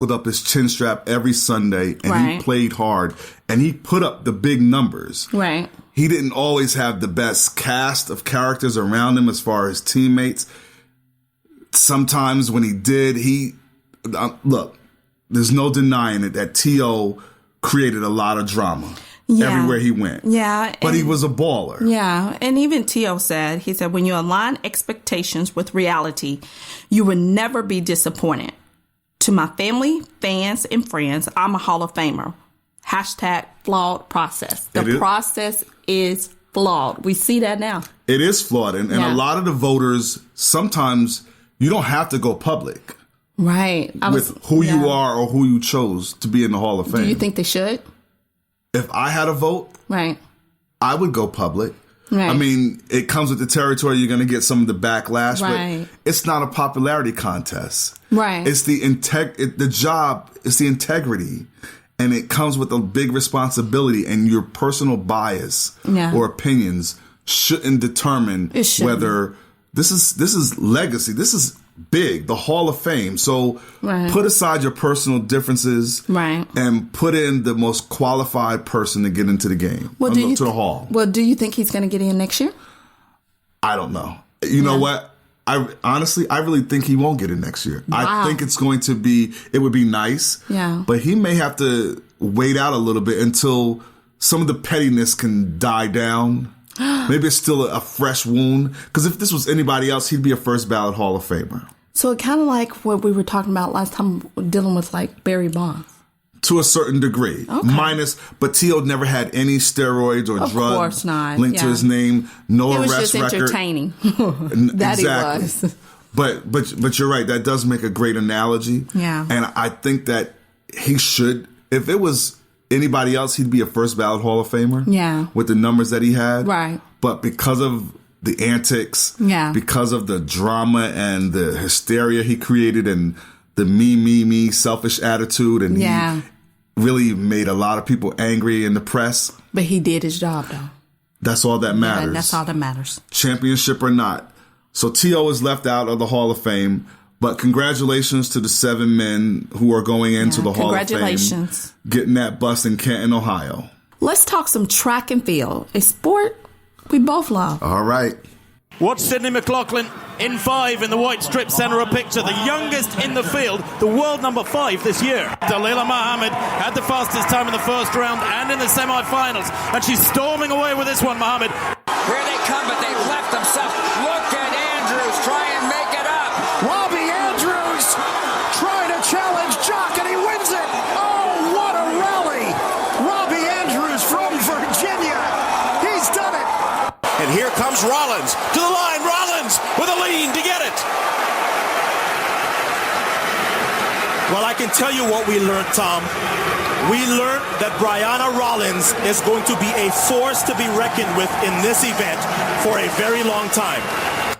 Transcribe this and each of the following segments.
pulled up his chin strap every Sunday, and he played hard, and he put up the big numbers. Right. He didn't always have the best cast of characters around him as far as teammates. Sometimes when he did, look, there's no denying it that T.O. created a lot of drama everywhere he went. Yeah. But he was a baller. Yeah. And even T.O. said, when you align expectations with reality, you will never be disappointed. To my family, fans, and friends, I'm a Hall of Famer. # flawed process. The process is flawed. We see that now. It is flawed. And a lot of the voters, sometimes you don't have to go public. Right. With who you are or who you chose to be in the Hall of Fame. Do you think they should? If I had a vote, I would go public. Right. I mean, it comes with the territory. You're going to get some of the backlash, but it's not a popularity contest. Right. It's the job. It's the integrity, and it comes with a big responsibility. And your personal bias or opinions shouldn't determine whether this is legacy. This is big, the Hall of Fame. So put aside your personal differences and put in the most qualified person to get into the game, to the Hall. Well, do you think he's going to get in next year? I don't know. You know what? I really think he won't get in next year. Wow. I think it would be nice. Yeah. But he may have to wait out a little bit until some of the pettiness can die down. Maybe it's still a fresh wound. Because if this was anybody else, he'd be a first ballot Hall of Famer. So it kind of like what we were talking about last time, dealing with like Barry Bonds. To a certain degree. Okay. But T.O. never had any steroids or drugs linked to his name. No arrest record. It was just entertaining. That exactly. He was. But you're right. That does make a great analogy. Yeah. And I think that he should, if it was anybody else, he'd be a first ballot Hall of Famer. Yeah. With the numbers that he had. Right. But because of the antics, because of the drama and the hysteria he created and the me, selfish attitude, and he really made a lot of people angry in the press. But he did his job, though. That's all that matters. Yeah, that's all that matters. Championship or not. So T.O. is left out of the Hall of Fame. But congratulations to the 7 men who are going into the Hall of Fame. Congratulations. Getting that bus in Canton, Ohio. Let's talk some track and field, a sport we both love. All right. Watch Sydney McLaughlin in 5 in the white strip center of picture, the youngest in the field, the world number 5 this year. Dalila Muhammad had the fastest time in the first round and in the semi-finals, and she's storming away with this one, Muhammad. Here they come, but they left themselves. Look at Andrews try and make it up. Robbie Andrews trying to challenge Jock, and he wins it. Oh, what a rally. Robbie Andrews from Virginia. He's done it. And here comes Rollins to the line. Rollins with a lean to get it. Well, I can tell you what we learned, Tom. We learned that Brianna Rollins is going to be a force to be reckoned with in this event for a very long time.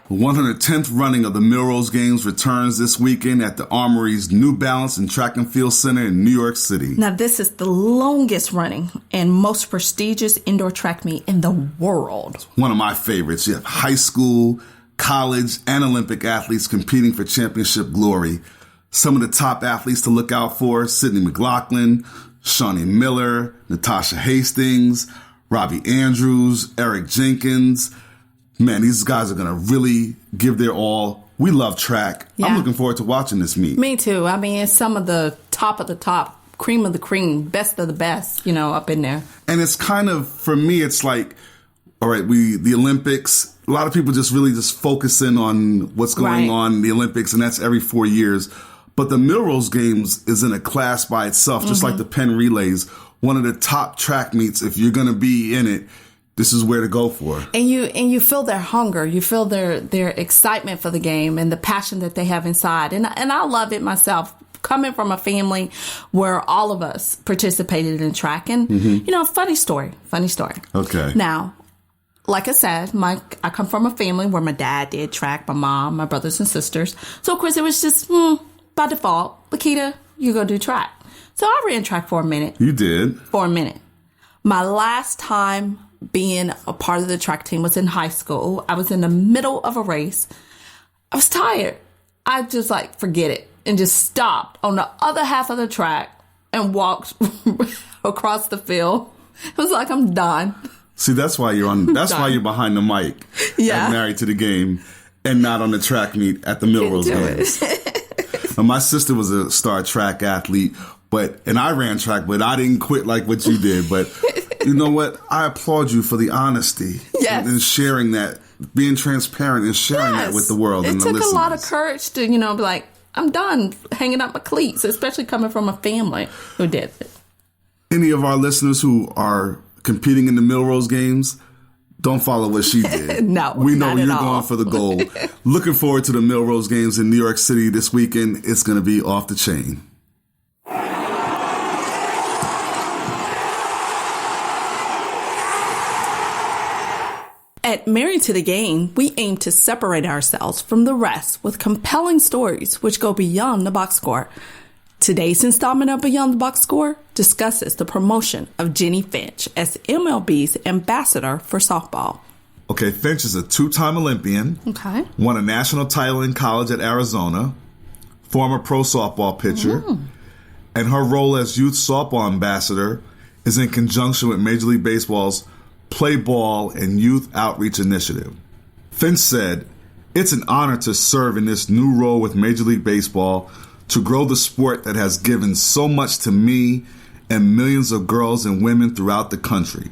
The 110th running of the Millrose Games returns this weekend at the Armory's New Balance and Track and Field Center in New York City. Now, this is the longest running and most prestigious indoor track meet in the world. It's one of my favorites. You have high school, college, and Olympic athletes competing for championship glory. Some of the top athletes to look out for: Sydney McLaughlin, Shawnee Miller, Natasha Hastings, Robbie Andrews, Eric Jenkins. Man, these guys are going to really give their all. We love track. Yeah. I'm looking forward to watching this meet. Me too. I mean, it's some of the top, cream of the cream, best of the best, up in there. And it's kind of, for me, it's like, all right, the Olympics, a lot of people just really focusing on what's going on in the Olympics, and that's every 4 years. But the Millrose Games is in a class by itself, just like the Penn Relays, one of the top track meets. If you're going to be in it, this is where to go for. And you feel their hunger, you feel their excitement for the game and the passion that they have inside. And I love it myself, coming from a family where all of us participated in track. And, funny story. Okay. Now, like I said, I come from a family where my dad did track, my mom, my brothers and sisters. So, of course, it was just, by default, Lakita, you're going to do track. So I ran track for a minute. You did? For a minute. My last time being a part of the track team was in high school. I was in the middle of a race. I was tired. I just forget it. and just stopped on the other half of the track and walked across the field. It was like, I'm done. See, that's why you're on. That's why you're behind the mic. Yeah. At Married to the Game, and not on the track meet at the Millrose Games. Now, my sister was a star track athlete, and I ran track, but I didn't quit like what you did. But you know what? I applaud you for the honesty and sharing that, being transparent and sharing that with the world and the listeners. It took a lot of courage to, be like, I'm done hanging up my cleats, especially coming from a family who did it. Any of our listeners who are competing in the Millrose Games, don't follow what she did. No, we know you're going for the gold. Looking forward to the Millrose Games in New York City this weekend. It's going to be off the chain. At Married to the Game, we aim to separate ourselves from the rest with compelling stories which go beyond the box score. Today's installment of Beyond the Box Score discusses the promotion of Jenny Finch as MLB's ambassador for softball. Okay, Finch is a two-time Olympian. Okay. Won a national title in college at Arizona. Former pro softball pitcher. And her role as youth softball ambassador is in conjunction with Major League Baseball's Play Ball and Youth Outreach Initiative. Finch said, "It's an honor to serve in this new role with Major League Baseball to grow the sport that has given so much to me and millions of girls and women throughout the country.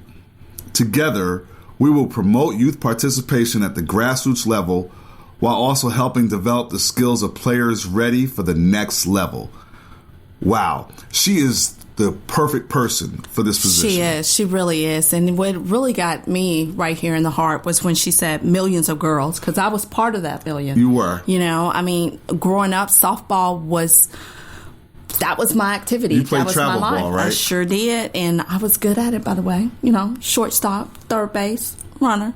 Together, we will promote youth participation at the grassroots level while also helping develop the skills of players ready for the next level." Wow, she is the perfect person for this position. She is. She really is. And what really got me right here in the heart was when she said millions of girls, because I was part of that million. You were. Growing up, softball was my activity. You played that was travel my life. ball, right? I sure did. And I was good at it, by the way. Shortstop, third base, runner,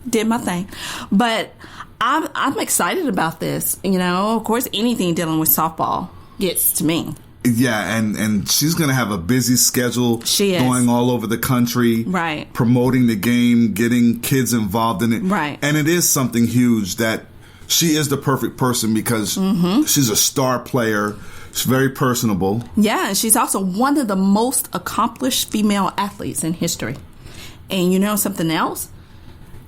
did my thing. But I'm excited about this. Of course, anything dealing with softball gets to me. Yeah, and she's going to have a busy schedule. She is. Going all over the country. Right. Promoting the game, getting kids involved in it. Right. And it is something huge that she is the perfect person because she's a star player. She's very personable. Yeah, and she's also one of the most accomplished female athletes in history. And something else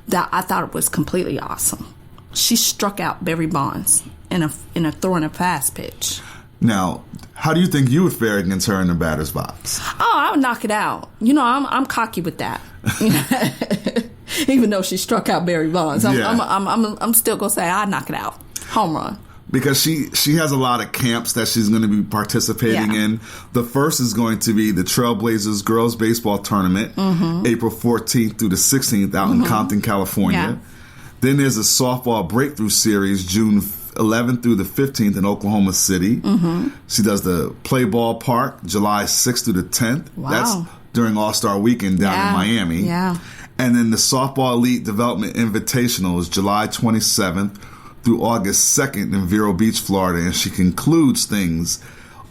that I thought was completely awesome? She struck out Barry Bonds in a throwing a fast pitch. Now, how do you think you would fare against her in the batter's box? Oh, I would knock it out. I'm cocky with that. Even though she struck out Barry Bonds, I'm still gonna say I'd knock it out. Home run. Because she has a lot of camps that she's going to be participating in. The first is going to be the Trailblazers Girls Baseball Tournament, April 14th through the 16th out in Compton, California. Yeah. Then there's a softball breakthrough series, June 11th through the 15th in Oklahoma City. She does the Play Ball Park, July 6th through the 10th. Wow. That's during All-Star Weekend down in Miami. Yeah. And then the Softball Elite Development Invitational is July 27th through August 2nd in Vero Beach, Florida. And she concludes things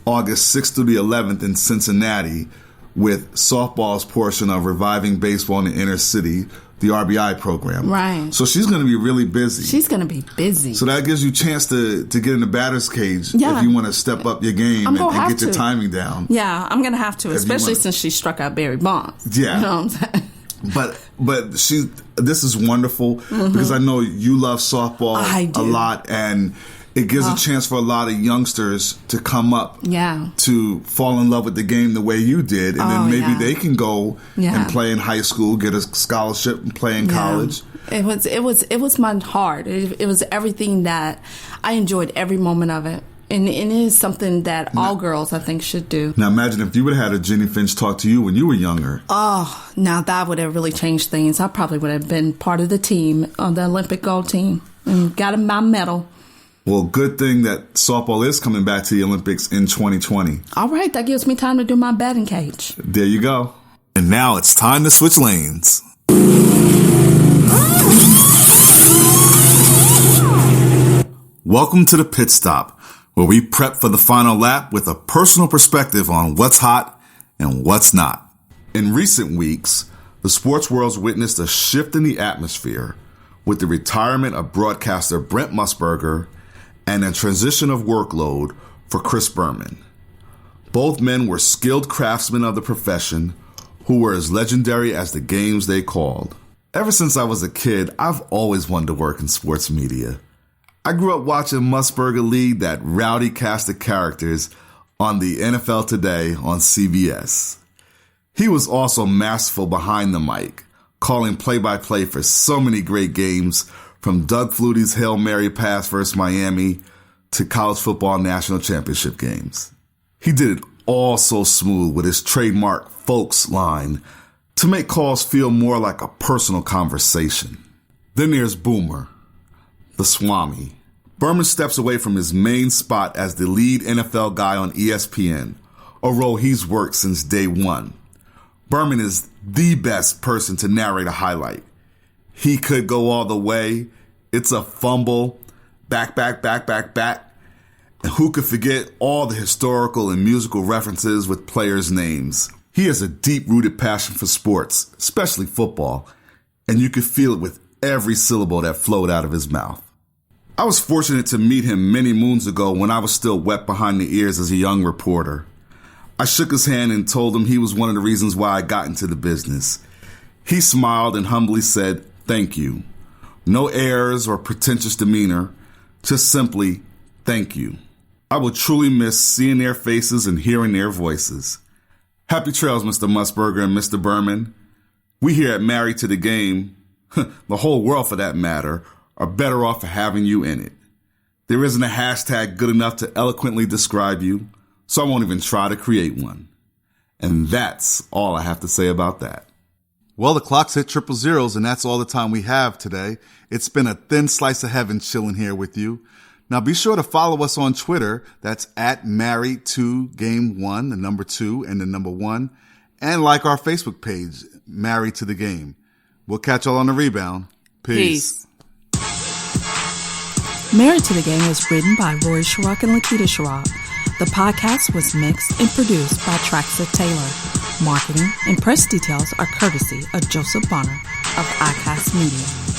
August 6th through the 11th in Cincinnati with softball's portion of Reviving Baseball in the Inner City, the RBI program. Right. So she's going to be really busy. She's going to be busy. So that gives you a chance to get in the batter's cage if you want to step up your game and get your timing down. Yeah, I'm going to have to, especially since she struck out Barry Bonds. Yeah. You know what I'm saying? But this is wonderful because I know you love softball a lot, and it gives a chance for a lot of youngsters to come up to fall in love with the game the way you did, and then maybe they can go and play in high school, get a scholarship and play in college. It was my heart. It was everything that I enjoyed every moment of it. And it is something that all girls, I think, should do. Now, imagine if you would have had a Jenny Finch talk to you when you were younger. Oh, now that would have really changed things. I probably would have been part of the team, on the Olympic gold team, and got my medal. Well, good thing that softball is coming back to the Olympics in 2020. All right, that gives me time to do my batting cage. There you go. And now it's time to switch lanes. Welcome to the pit stop, where we prep for the final lap with a personal perspective on what's hot and what's not. In recent weeks, the sports world's witnessed a shift in the atmosphere with the retirement of broadcaster Brent Musburger and a transition of workload for Chris Berman. Both men were skilled craftsmen of the profession who were as legendary as the games they called. Ever since I was a kid, I've always wanted to work in sports media. I grew up watching Musburger lead that rowdy cast of characters on the NFL Today on CBS. He was also masterful behind the mic, calling play-by-play for so many great games, from Doug Flutie's Hail Mary pass versus Miami to college football national championship games. He did it all so smooth with his trademark folks line to make calls feel more like a personal conversation. Then there's Boomer, the Swami. Berman steps away from his main spot as the lead NFL guy on ESPN, a role he's worked since day one. Berman is the best person to narrate a highlight. He could go all the way. It's a fumble, back. And who could forget all the historical and musical references with players' names? He has a deep-rooted passion for sports, especially football, and you could feel it with every syllable that flowed out of his mouth. I was fortunate to meet him many moons ago when I was still wet behind the ears as a young reporter. I shook his hand and told him he was one of the reasons why I got into the business. He smiled and humbly said, "Thank you." No airs or pretentious demeanor, just simply, "Thank you." I will truly miss seeing their faces and hearing their voices. Happy trails, Mr. Musburger and Mr. Berman. We here at Married to the Game, the whole world for that matter, are better off for having you in it. There isn't a hashtag good enough to eloquently describe you, so I won't even try to create one. And that's all I have to say about that. Well, the clock's hit 000, and that's all the time we have today. It's been a thin slice of heaven chilling here with you. Now be sure to follow us on Twitter. That's at Married2Game1, the number 2 and the number 1. And like our Facebook page, Married to the Game. We'll catch y'all on the rebound. Peace. Married to the Game was written by Roy Sharrock and Lakita Sharrock. The podcast was mixed and produced by Traxa Taylor. Marketing and press details are courtesy of Joseph Bonner of iCast Media.